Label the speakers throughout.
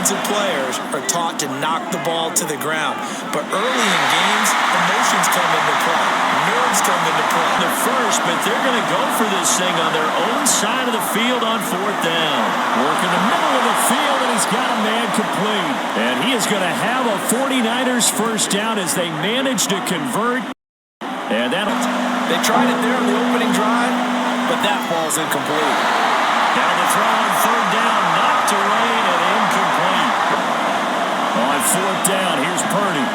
Speaker 1: defensive players are taught to knock the ball to the ground. But early in games, emotions come into play. Nerves come into play.
Speaker 2: The first, but they're going to go for this thing on their own side of the field on 4th down. Working the middle of the field, and he's got a man complete. And he is going to have a 49ers first down as they manage to convert. And
Speaker 1: they tried it there on the opening drive, but that ball's incomplete.
Speaker 2: Down the throw on 3rd down, knocked away and incomplete. On 4th down, here's Purdy.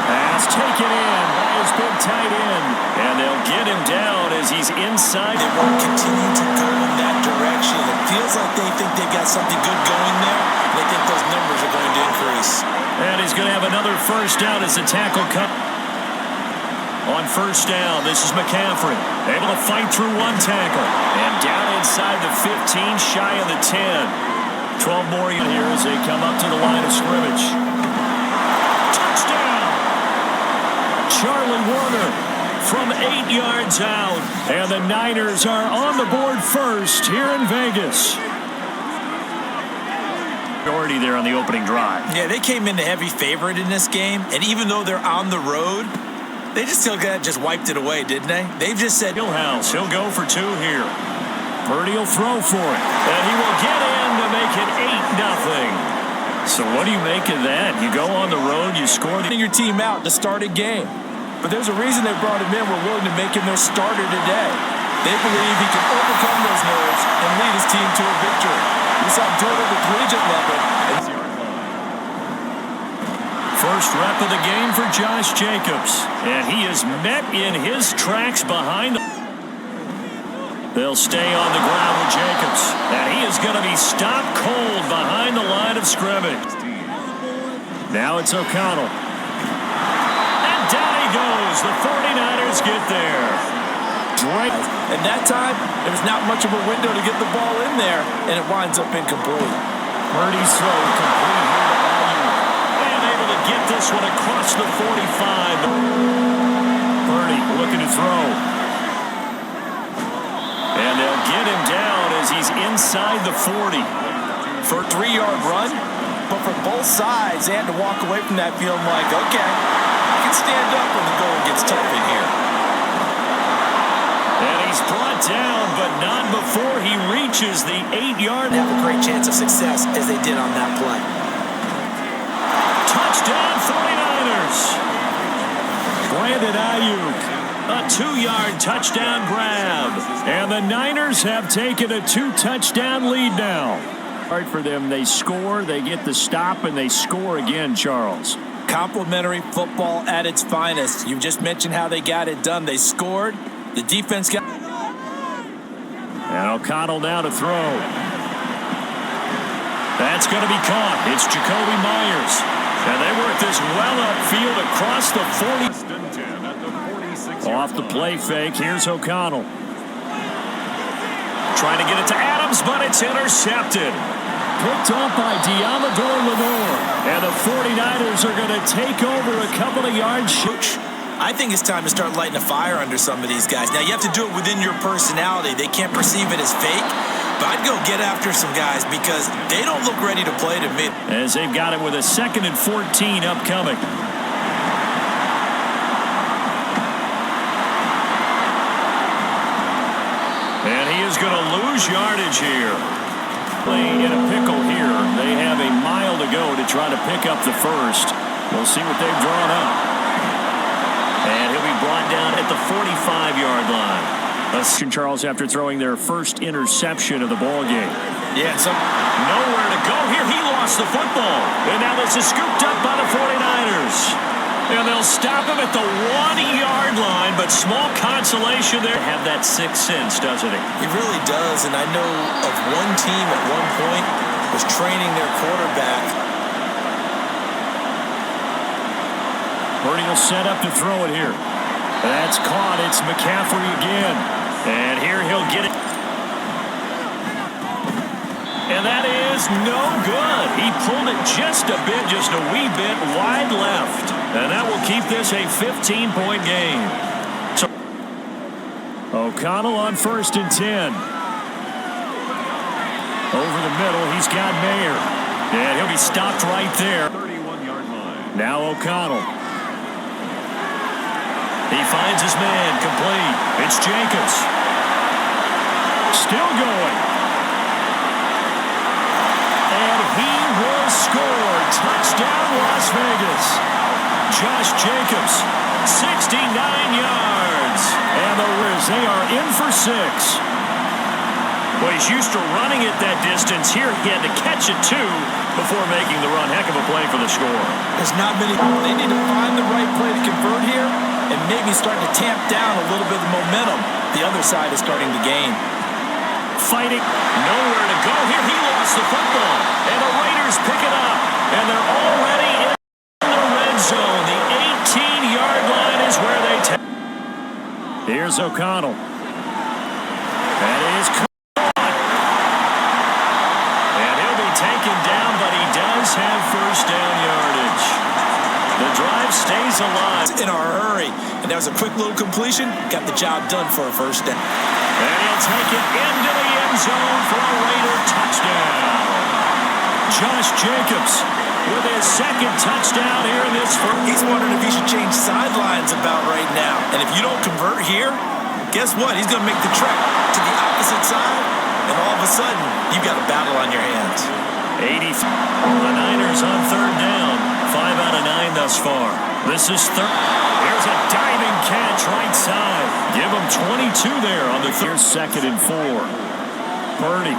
Speaker 2: Pass taken in by his big tight end. And they'll get him down as he's inside.
Speaker 1: They won't continue to go in that direction. It feels like they think they've got something good going there. They think those numbers are going to increase.
Speaker 2: And he's going to have another first down as the tackle cut. On 1st down, this is McCaffrey. Able to fight through one tackle. And down inside the 15, shy of the 10. 12 more here as they come up to the line of scrimmage. Touchdown! Charlie Warner from 8 yards out. And the Niners are on the board first here in Vegas. Already there on the opening drive.
Speaker 1: Yeah, they came in the heavy favorite in this game. And even though they're on the road, they just wiped it away, didn't they? They've just said,
Speaker 2: Hillhouse, he'll go for 2 here. Purdy will throw for it. And he will get in to make it 8-0. So what do you make of that? You go on the road, you score.
Speaker 1: Your team out to start a game. But there's a reason they brought him in. We're willing to make him their starter today. They believe he can overcome those nerves and lead his team to a victory. We saw him do it at the collegiate level.
Speaker 2: First rep of the game for Josh Jacobs. And he is met in his tracks behind. They'll stay on the ground with Jacobs. And he is going to be stopped cold behind the line of scrimmage. Now it's O'Connell. And down he goes. The 49ers get there.
Speaker 1: And that time, there was not much of a window to get the ball in there, and it winds up incomplete.
Speaker 2: Purdy's throw complete here to Ayuk. And able to get this one across the 45. Purdy looking to throw. And they'll get him down as he's inside the 40.
Speaker 1: For a 3-yard run, but for both sides, they had to walk away from that feeling like, okay, I can stand up when the going gets tough in here.
Speaker 2: And he's brought down, but not before he reaches the 8-yard.
Speaker 1: They have a great chance of success, as they did on that play.
Speaker 2: Touchdown, 49ers. Brandon Ayuk, a 2-yard touchdown grab. And the Niners have taken a 2-touchdown lead now. Hard for them. They score, they get the stop, and they score again, Charles.
Speaker 1: Complimentary football at its finest. You just mentioned how they got it done. They scored. The defense got...
Speaker 2: And O'Connell now to throw. That's going to be caught. It's Jacoby Myers. And they work this well upfield across the 40. Off the play fake. Here's O'Connell. Trying to get it to Adams, but it's intercepted. Picked off by Diamador Lenore. And the 49ers are going to take over a couple of yards.
Speaker 1: I think it's time to start lighting a fire under some of these guys. Now, you have to do it within your personality. They can't perceive it as fake, but I'd go get after some guys because they don't look ready to play to me.
Speaker 2: As they've got it with a 2nd and 14 upcoming. And he is going to lose yardage here. Playing in a pickle here. They have a mile to go to try to pick up the first. We'll see what they've drawn up. And he'll be brought down at the 45-yard line. Charles, after throwing their first interception of the ball game.
Speaker 1: Yeah,
Speaker 2: nowhere to go here. He lost the football. And now this is scooped up by the 49ers. And they'll stop him at the 1-yard line, but small consolation there. Have that sixth sense, doesn't it?
Speaker 1: It really does, and I know of one team at one point was training their quarterback.
Speaker 2: Purdy will set up to throw it here. That's caught. It's McCaffrey again. And here he'll get it. And that is no good. He pulled it just a bit, just a wee bit wide left. And that will keep this a 15-point game. So O'Connell on 1st and 10. Over the middle, he's got Mayer. And he'll be stopped right there. 31-yard line. Now O'Connell. He finds his man, complete. It's Jacobs. Still going. And he will score. Touchdown, Las Vegas. Josh Jacobs, 69 yards. And the Riz, they are in for 6. Well, he's used to running it that distance. Here, he had to catch it, too, before making the run. Heck of a play for the score.
Speaker 1: There's not many. They need to find the right play to convert here and maybe start to tamp down a little bit of momentum. The other side is starting to gain.
Speaker 2: Fighting. Nowhere to go here. He lost the football. And the Raiders pick it up. And they're already in the red zone. The 18-yard line is where they take. Here's O'Connell. That is caught. And he'll be taken down, but he does have first down yardage. The drive stays alive.
Speaker 1: In a hurry. And that was a quick little completion. Got the job done for a first down.
Speaker 2: And he'll take it into the end zone for a Raider touchdown. Josh Jacobs with his second touchdown here in this first.
Speaker 1: He's wondering if he should change sidelines about right now. And if you don't convert here, guess what? He's going to make the trek to the opposite side. And all of a sudden, you've got a battle on your hands.
Speaker 2: 80. The Niners on third down. 5 out of 9 thus far. This is third. Here's a diving catch right side. Give him 22 there on the third. Here's 2nd and 4. Purdy.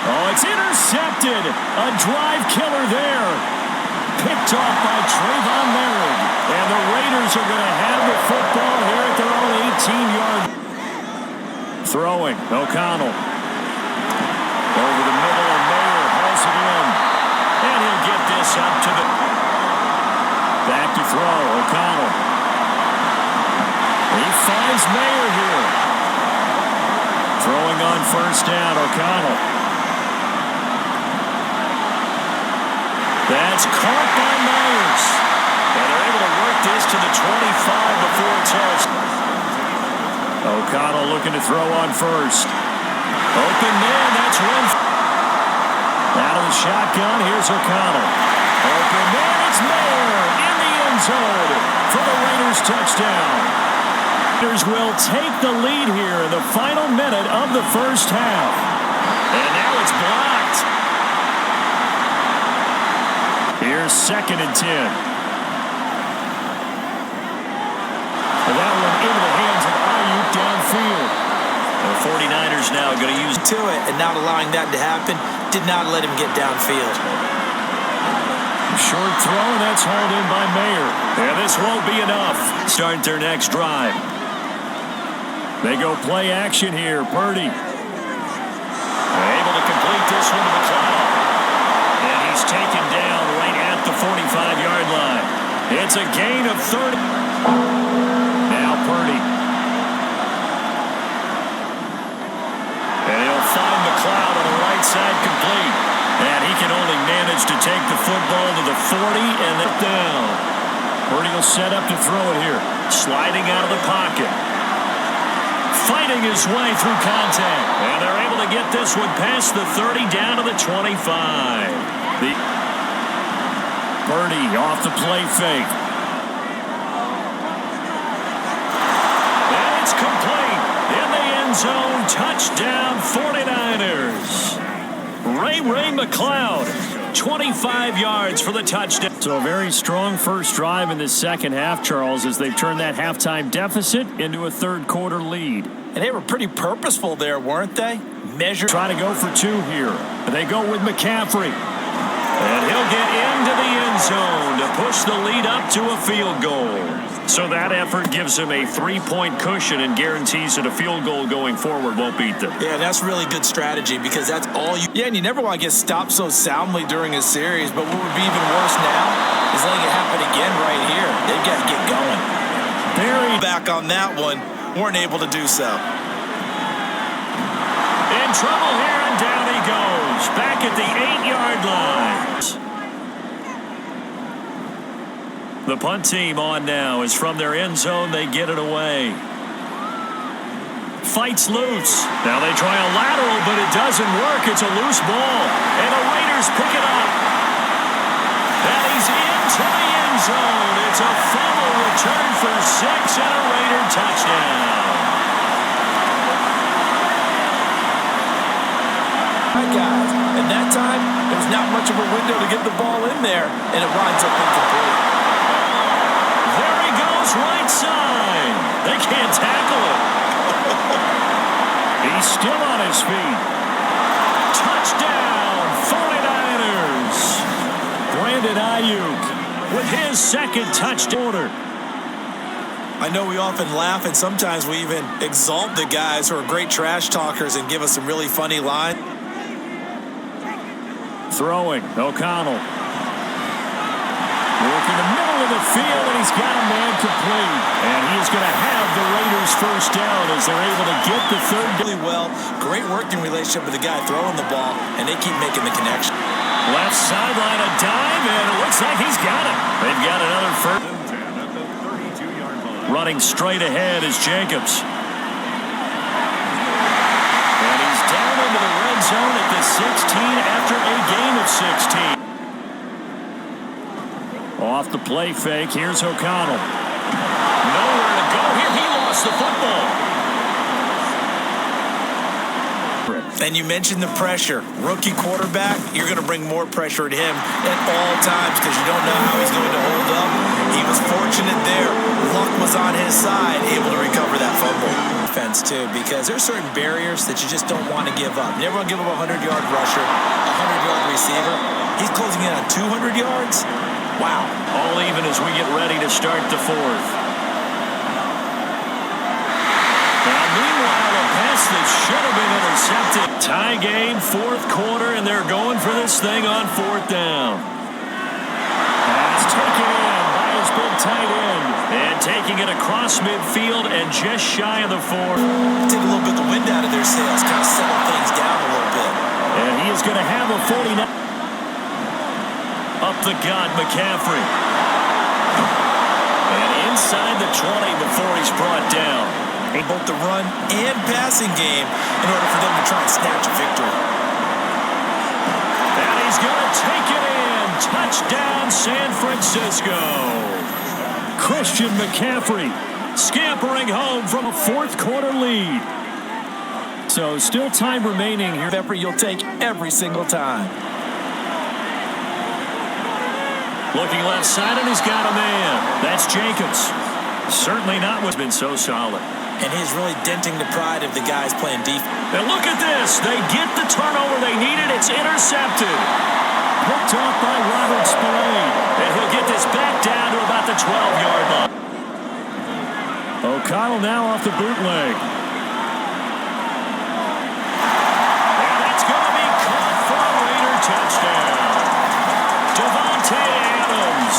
Speaker 2: Oh, it's intercepted. A drive killer there. Picked off by Trayvon Merritt. And the Raiders are going to have the football here at their own 18-yard. Throwing. O'Connell. Over the middle, and Mayer hauls it in. And he'll get this up to the... Back to throw. O'Connell. He finds Mayer here. Throwing on first down, O'Connell. That's caught by Myers. And they're able to work this to the 25 before it's off. O'Connell looking to throw on first. Open man, that's one. Out of the shotgun, here's O'Connell. Open man, it's Mayer in the end zone for the Raiders touchdown. Raiders will take the lead here in the final minute of the first half. And now it's blocked. Here's 2nd and 10. And that one into the hands of Ayuk downfield. The 49ers now going to use
Speaker 1: to it, and not allowing that to happen did not let him get downfield.
Speaker 2: Short throw, and that's hauled in by Mayer. And this won't be enough. Start their next drive. They go play action here. Purdy. Able to complete this one to McLeod. And he's taken down right at the 45-yard line. It's a gain of 30. Now Purdy. And he'll find McLeod on the right side complete. And he can only manage to take the football to the 40 and then down. Purdy will set up to throw it here. Sliding out of the pocket. Fighting his way through contact. And they're able to get this one past the 30 down to the 25. Purdy off the play fake. And it's complete. In the end zone. Touchdown 49ers. Ray McLeod, 25 yards for the touchdown. So a very strong first drive in the second half, Charles, as they've turned that halftime deficit into a third quarter lead.
Speaker 1: And they were pretty purposeful there, weren't they?
Speaker 2: Try to go for 2 here. They go with McCaffrey. And he'll get into the end zone to push the lead up to a field goal. So that effort gives him a 3-point cushion and guarantees that a field goal going forward won't beat them.
Speaker 1: Yeah, that's really good strategy because that's all you... Yeah, and you never want to get stopped so soundly during a series, but what would be even worse now is letting it happen again right here. They've got to get going.
Speaker 2: Barry
Speaker 1: back on that one, weren't able to do so.
Speaker 2: In trouble here, and down he goes. Back at the 8-yard line. The punt team on now is from their end zone. They get it away. fights loose. Now they try a lateral, but it doesn't work. It's a loose ball, and the Raiders pick it up. And he's into the end zone. It's a fumble return for 6 and a Raider touchdown.
Speaker 1: Right, guys. And that time, there was not much of a window to get the ball in there, and it winds up incomplete.
Speaker 2: There he goes, right side. They can't tackle him. He's still on his feet. Touchdown, 49ers. Brandon Ayuk with his second touchdown.
Speaker 3: I know we often laugh, and sometimes we even exalt the guys who are great trash talkers and give us some really funny lines.
Speaker 2: Throwing, O'Connell. Working the middle of the field, and he's got a man complete. And he is going to have the Raiders first down as they're able to get the third.
Speaker 3: Really well. Great working relationship with the guy throwing the ball, and they keep making the connection.
Speaker 2: Left sideline, a dive, and it looks like he's got it. They've got another first. Running straight ahead is Jacobs. And he's down into the red zone at the 16 after a gain of 16. Off the play fake, here's O'Connell. Nowhere to go here. He lost the football.
Speaker 3: And you mentioned the pressure. Rookie quarterback, you're going to bring more pressure at him at all times because you don't know how he's going to hold up. He was fortunate there. Luck was on his side, able to recover that fumble. Defense, too, because there's certain barriers that you just don't want to give up. You never want to give up a 100-yard rusher, a 100-yard receiver. He's closing in on 200 yards. Wow.
Speaker 2: All even as we get ready to start the fourth. Now, meanwhile, a pass that should have been intercepted. Tie game, fourth quarter, and they're going for this thing on fourth down. Pass taken in by his big tight end. And taking it across midfield and just shy of the 4.
Speaker 3: Take a little bit of the wind out of their sails, kind of settle things down a little bit.
Speaker 2: And he is going to have a 49. Up the gut, McCaffrey. And inside the 20 before he's brought down.
Speaker 3: Both the run and passing game in order for them to try and snatch a victory.
Speaker 2: And he's going to take it in. Touchdown, San Francisco. Christian McCaffrey scampering home from a fourth quarter lead. So still time remaining here.
Speaker 1: Effort you'll take every single time.
Speaker 2: Looking left side, and he's got a man. That's Jacobs. Certainly not what's been so solid.
Speaker 3: And he's really denting the pride of the guys playing defense.
Speaker 2: And look at this. They get the turnover they needed. It's intercepted. Picked off by Robert Spillane. And he'll get this back down to about the 12-yard line. O'Connell now off the bootleg. And that's going to be caught for a Raider touchdown. Devontae Adams.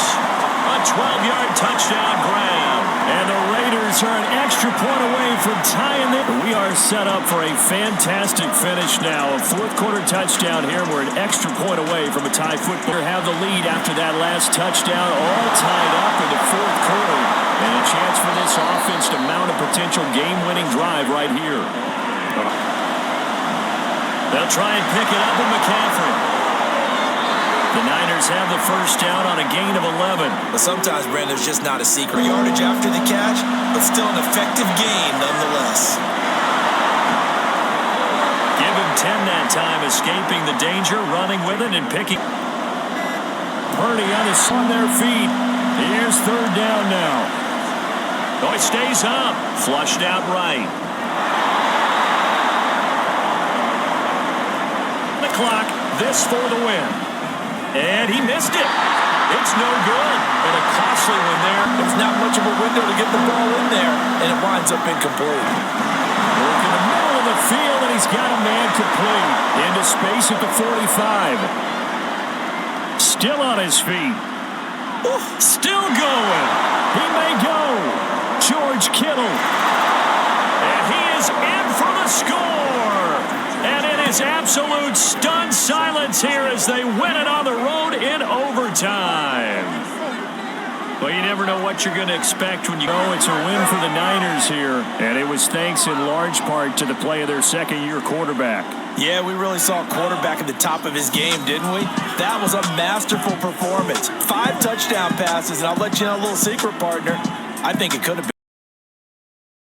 Speaker 2: A 12-yard touchdown grab. And the Raiders are an extra point away from tying it. We are set up for a fantastic finish now. A fourth quarter touchdown here. We're an extra point away from a tie football. Have the lead after that last touchdown, all tied up in the fourth quarter. And a chance for this offense to mount a potential game-winning drive right here. They'll try and pick it up with McCaffrey. The Niners have the first down on a gain of 11.
Speaker 3: But sometimes, Brandon, there's just not a secret yardage after the catch, but still an effective gain nonetheless.
Speaker 2: Give him 10 that time, escaping the danger, running with it, and picking. Purdy on their feet. Here's third down now. Oh, it stays up. Flushed out right. The clock. This for the win. And he missed it. It's no good. And a costly one there.
Speaker 1: There's not much of a window to get the ball in there, and it winds up incomplete.
Speaker 2: Work in the middle of the field, and he's got a man complete. Into space at the 45. Still on his feet. Still going. He may go. George Kittle. And he is in for the score. And it is absolute stunned silence here as they win it on the road in overtime. Well, you never know what you're going to expect when you go. It's a win for the Niners here, and it was thanks in large part to the play of their second-year quarterback.
Speaker 3: Yeah, we really saw a quarterback at the top of his game, didn't we? That was a masterful performance. 5 touchdown passes, and I'll let you know a little secret, partner. I think it could have been.